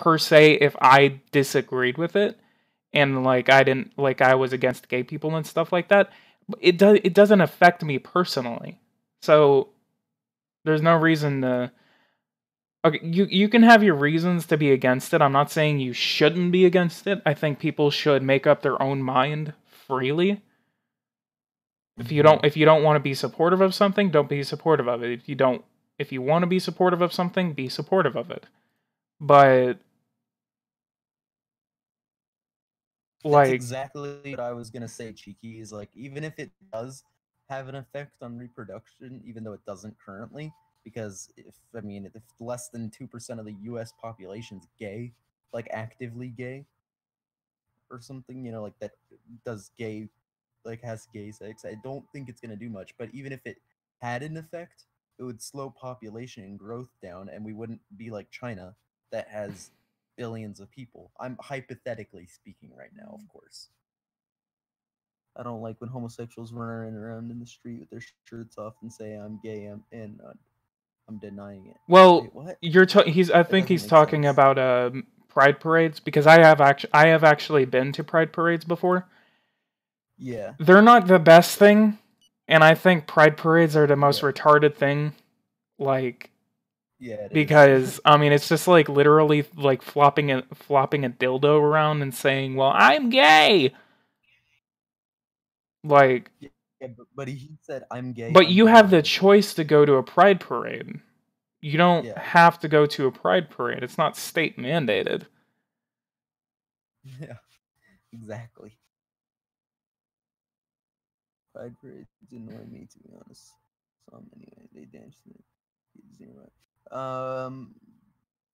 per se if I disagreed with it and like I was against gay people and stuff like that. It doesn't affect me personally. So there's no reason to. Okay, you can have your reasons to be against it. I'm not saying you shouldn't be against it. I think people should make up their own mind freely. If you don't want to be supportive of something, don't be supportive of it. If you want to be supportive of something, be supportive of it. But That's like exactly what I was gonna say, Cheeky, is like even if it does have an effect on reproduction, even though it doesn't currently, because if less than 2% of the US population is gay, like actively gay or something, like that does gay like has gay sex, I don't think it's gonna do much. But even if it had an effect, it would slow population and growth down, and we wouldn't be like China that has billions of people. I'm hypothetically speaking right now, of course. I don't like when homosexuals run around in the street with their shirts off and say I'm gay, and I'm denying it. well, Wait, what? I That think doesn't he's make talking sense. about pride parades because I have actually been to pride parades before. Yeah, They're not the best thing, and I think pride parades are the most yeah, retarded thing. Like yeah. It is. because I mean it's just like literally like flopping a dildo around and saying, "Well, I'm gay." Like, Yeah, but he said I'm gay. but I'm you have the denying it. choice to go to a pride parade. You don't Yeah, have to go to a pride parade. It's not state mandated. yeah, exactly. Pride parades annoy me, to be honest. Some anyway, they dance to it. Anyway.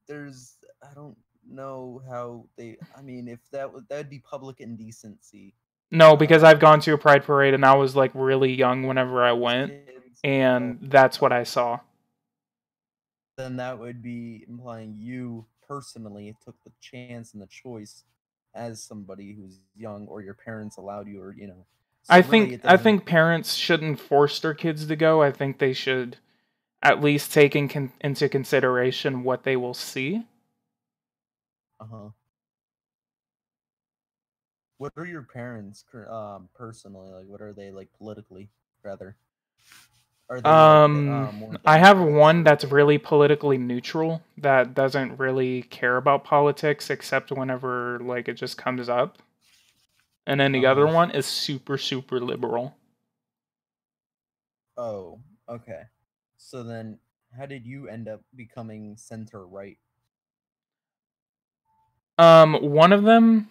There's I don't know how they. I mean, if that'd be public indecency. No, because I've Um, gone to a pride parade and I was like really young whenever I went, kids. Oh, and that's what I okay. saw. Then that would be implying you personally took the chance and the choice as somebody who's young, or your parents allowed you, or So really, it I doesn't. think parents shouldn't force their kids to go. I think they should at least take into consideration what they will see. Uh huh. What are your parents personally like? What are they like politically? Rather, are they like more I have Democrats, one or are that's they like? really politically neutral that doesn't really care about politics except whenever like it just comes up. And then Uh the other huh. one is super liberal. Oh, okay. So then, how did you end up becoming center right? One of them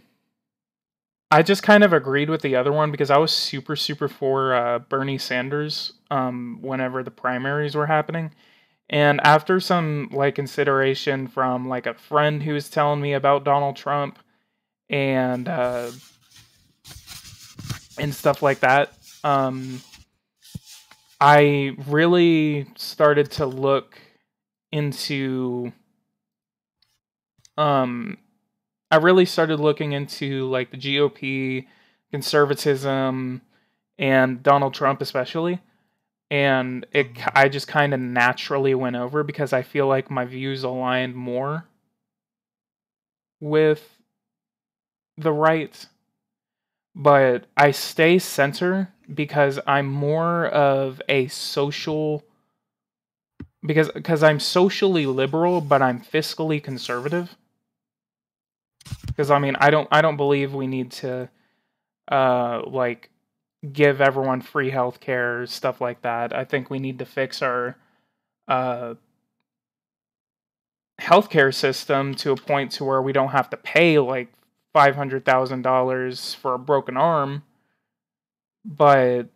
I just kind of agreed with the other one because I was super for Bernie Sanders whenever the primaries were happening. And after some like consideration from like a friend who was telling me about Donald Trump and stuff like that, I really started to look into um I really started looking into like the GOP, conservatism, and Donald Trump especially. And Uh-huh. I just kind of naturally went over because I feel like my views aligned more with the right, but I stay center because I'm more of a social because I'm socially liberal but I'm fiscally conservative. Because I mean, I don't believe we need to like give everyone free healthcare, stuff like that. I think we need to fix our uh healthcare system to a point to where we don't have to pay like $500,000 for a broken arm. But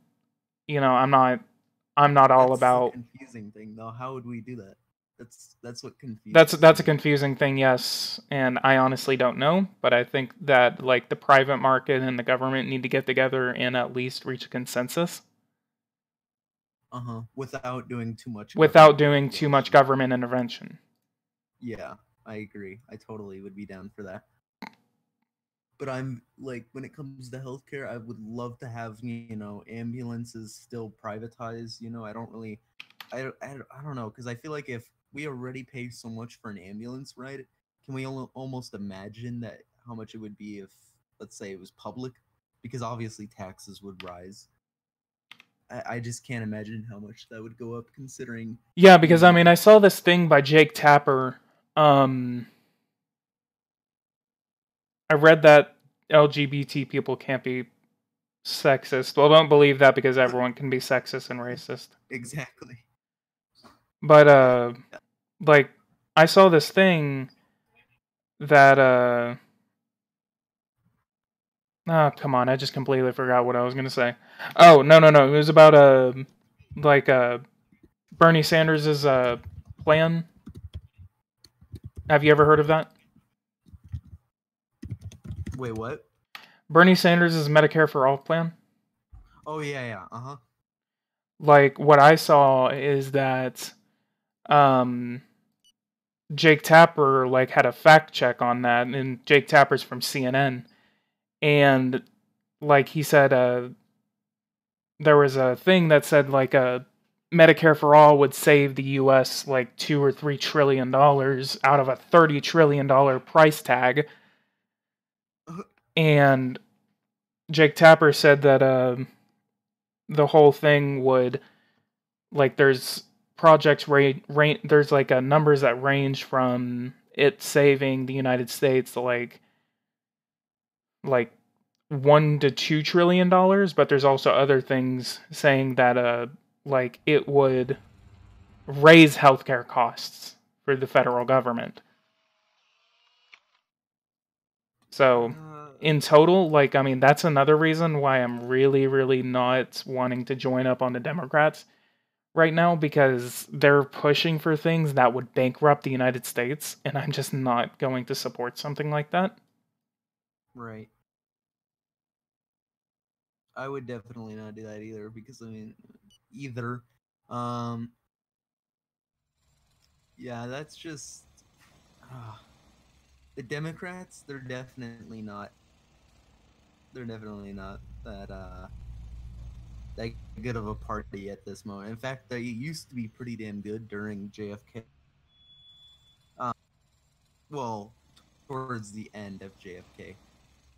I'm not all That's the about. confusing thing, though. How would we do that? That's what confuses That's a me. confusing thing, yes, and I honestly don't know, but I think that like the private market and the government need to get together and at least reach a consensus Uh huh. Without doing too much without government doing too much manipulation. government intervention. Yeah, I agree. I totally would be down for that. But I'm like, when it comes to healthcare, I would love to have ambulances still privatized. I don't really, I don't know, because I feel like if we already pay so much for an ambulance ride, can we almost imagine that how much it would be if, let's say, it was public? Because obviously taxes would rise. I just can't imagine how much that would go up, considering Yeah, because I the mean, I saw this thing by Jake Tapper. Um, I read that LGBT people can't be sexist. Well, don't believe that because everyone can be sexist and racist. exactly. But Yeah. like I saw this thing that oh, come on, I just completely forgot what I was gonna say. Oh, no, it was about like Bernie Sanders' plan. Have you ever heard of that? Wait, what? Bernie Sanders' Medicare for All plan? Oh yeah, yeah. Uh huh. Like what I saw is that um Jake Tapper like had a fact check on that, and Jake Tapper's from CNN, and like he said, there was a thing that said like Medicare for all would save the U.S. like $2 or $3 trillion out of a $30 trillion price tag, and Jake Tapper said that the whole thing would like there's projects there's like numbers that range from it saving the United States to like $1 to $2 trillion, but there's also other things saying that like it would raise healthcare costs for the federal government. So in total, like I mean that's another reason why I'm really not wanting to join up on the Democrats right now, because they're pushing for things that would bankrupt the United States, and I'm just not going to support something like that. Right. I would definitely not do that either, because I mean, either. Um. Yeah, that's just. Uh, the Democrats, they're definitely not. They're definitely not that good of a party at this moment. In fact, they used to be pretty damn good during JFK. Um, well, towards the end of JFK,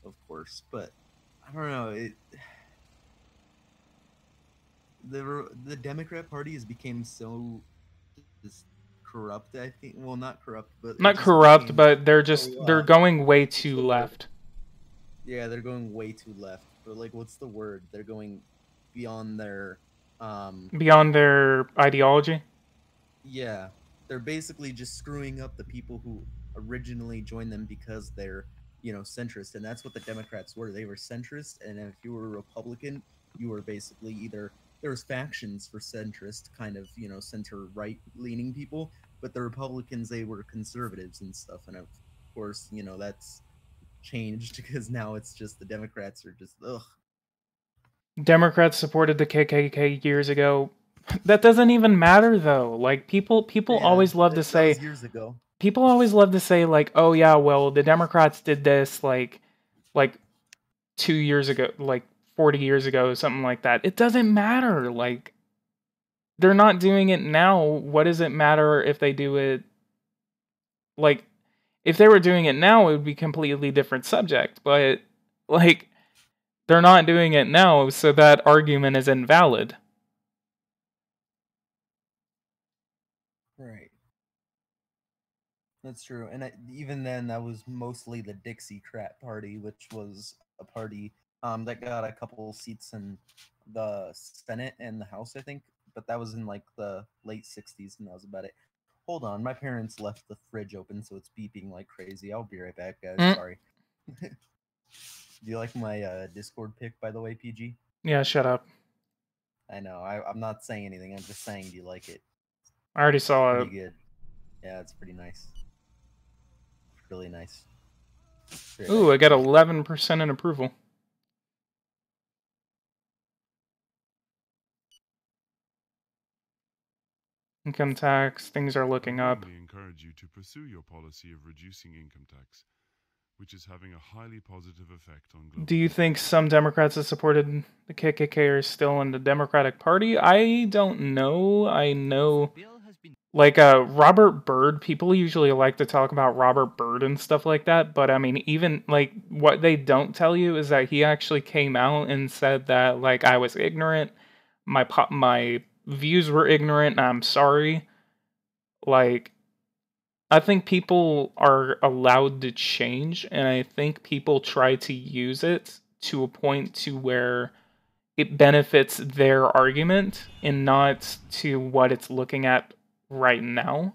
of course, but I don't know. The Democrat Party has become so just corrupt. I think. Well, not corrupt, but it Not just corrupt, became but so. they're going way What's too the word? left. Yeah, they're going way too left. But like, what's the word? They're going beyond their. Beyond their ideology. Yeah, they're basically just screwing up the people who originally joined them because they're, centrist, and that's what the Democrats were. They were centrist, and if you were a Republican, you were basically either there was factions for centrist, kind of, center right leaning people, but the Republicans, they were conservatives and stuff, and of course, that's changed because now it's just the Democrats are just ugh. Democrats supported the KKK years ago. That doesn't even matter though. Like people Yeah, always love to that say was years ago. people always love to say like, "Oh yeah, well, the Democrats did this like 2 years ago, like 40 years ago, something like that." It doesn't matter. Like they're not doing it now. What does it matter if they do it like if they were doing it now, it would be a completely different subject, but like they're not doing it now, so that argument is invalid. Right. That's true. And even then, that was mostly the Dixiecrat Party, which was a party that got a couple seats in the Senate and the House, I think. But that was in like the late 60s, and that was about it. Hold on. My parents left the fridge open, so it's beeping like crazy. I'll be right back, guys. Mm, Sorry. Do you like my Discord pic, by the way, PG? yeah, shut up. I know. I'm not saying anything. I'm just saying, do you like it? I already It's saw pretty it. good. Yeah, it's pretty nice. Really nice. Be right Ooh, back, I got PG. 11% in approval. Income tax, things are looking I up. warmly encourage you to pursue your policy of reducing income tax, which is having a highly positive effect on global. Do you think some Democrats that supported the KKK are still in the Democratic Party? I don't know. I know Like Robert Byrd, people usually like to talk about Robert Byrd and stuff like that, but I mean, even like what they don't tell you is that he actually came out and said that like I was ignorant, my views were ignorant, and I'm sorry. Like I think people are allowed to change, and I think people try to use it to a point to where it benefits their argument and not to what it's looking at right now.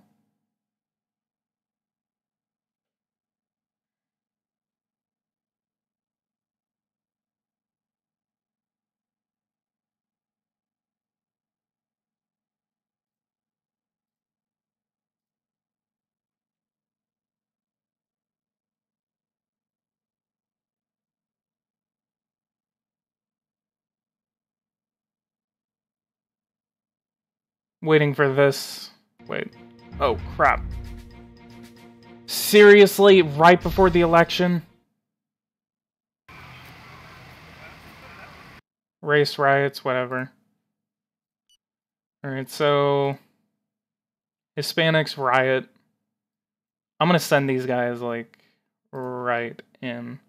Waiting for this. Wait. Oh, crap. Seriously? Right before the election? Race riots, whatever. Alright, so... Hispanics riot. I'm gonna send these guys, like, right in.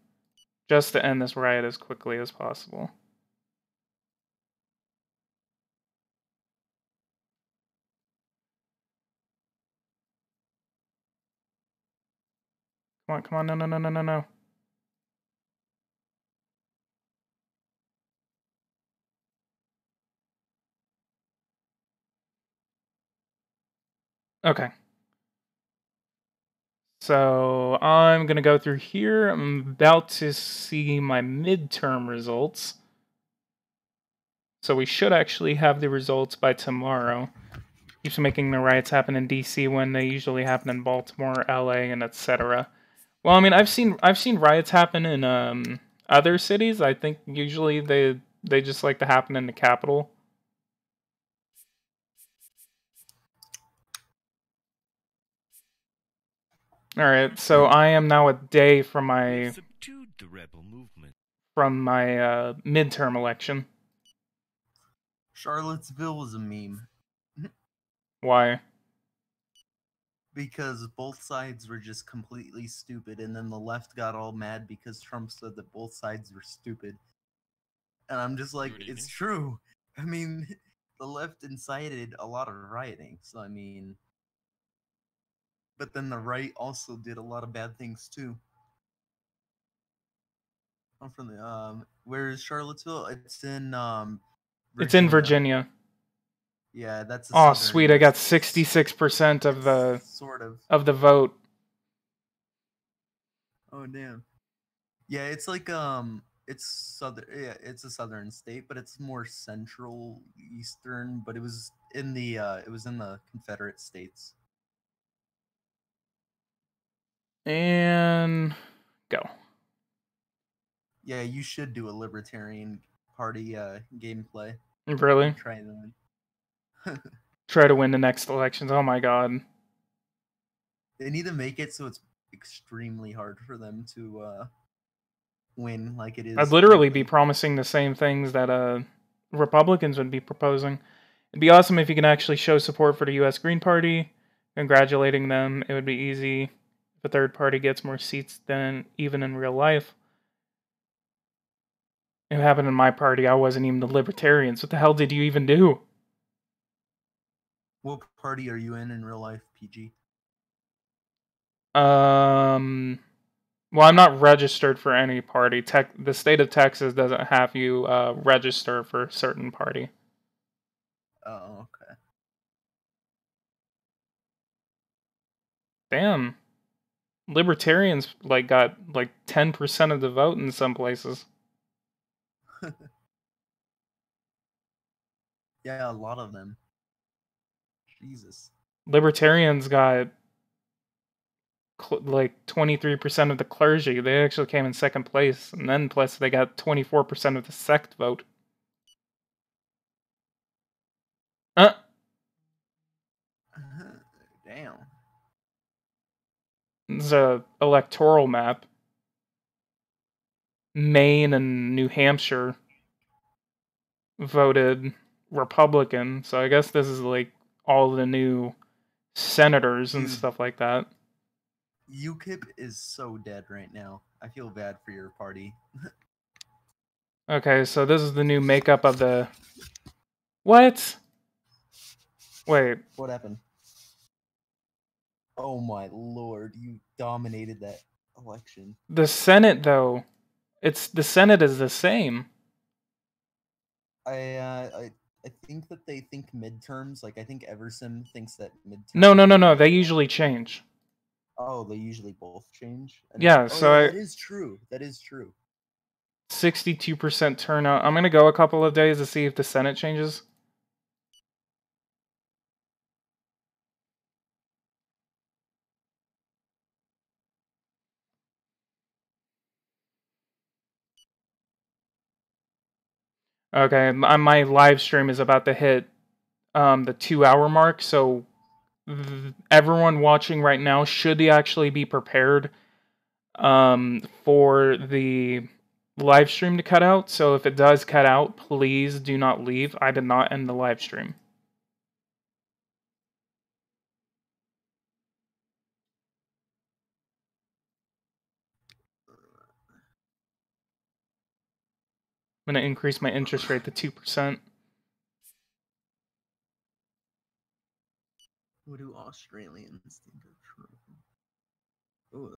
Just to end this riot as quickly as possible. Come on, no. Okay. So, I'm gonna go through here. I'm about to see my midterm results. So we should actually have the results by tomorrow. Keeps making the riots happen in DC when they usually happen in Baltimore, LA, and etc. Well, I mean, I've seen riots happen in other cities. I think usually they just like to happen in the capital. All right, so I am now a day from my midterm election. Charlottesville was a meme. Why? Because both sides were just completely stupid, and then the left got all mad because Trump said that both sides were stupid. And I'm just like, it's true. I mean, the left incited a lot of rioting, so I mean, but then the right also did a lot of bad things too. I'm from the where is Charlottesville? It's in Virginia. It's in Virginia. Yeah, that's a oh southern, sweet! I got 66% of the sort of the vote. Oh damn. Yeah, it's like it's southern. Yeah, it's a southern state, but it's more central eastern. But it was in the Confederate States. And go. Yeah, you should do a Libertarian Party gameplay. Really? Try to win. Try to win the next elections. Oh my god. They need to make it so it's extremely hard for them to win like it is. I'd literally be promising the same things that Republicans would be proposing. It'd be awesome if you can actually show support for the U.S. Green Party, congratulating them. It would be easy if a third party gets more seats than even in real life. It happened in my party. I wasn't even the Libertarians. What the hell did you even do? What party are you in real life, PG? Well, I'm not registered for any party. The state of Texas doesn't have you register for a certain party. Oh, okay. Damn. Libertarians like got like 10% of the vote in some places. Yeah, a lot of them. Jesus. Libertarians got like 23% of the clergy. They actually came in second place, and then plus they got 24% of the sect vote. Damn. It's a electoral map. Maine and New Hampshire voted Republican, so I guess this is like all the new senators and Dude. stuff like that. UKIP is so dead right now. I feel bad for your party. Okay, so this is the new makeup of the... What? Wait, What happened? Oh my lord, you dominated that election. the Senate, though. The Senate is the same. I think that they think midterms. Like I think Eversim thinks that midterms. No. They usually change. Oh, they usually both change. Yeah, so that is true. That is true. 62% turnout. I'm gonna go a couple of days to see if the Senate changes. Okay, my live stream is about to hit the 2-hour mark, so everyone watching right now should actually be prepared for the live stream to cut out. So if it does cut out, please do not leave. I did not end the live stream. I'm going to increase my interest rate to 2%. What do Australians think of Trump? Oh,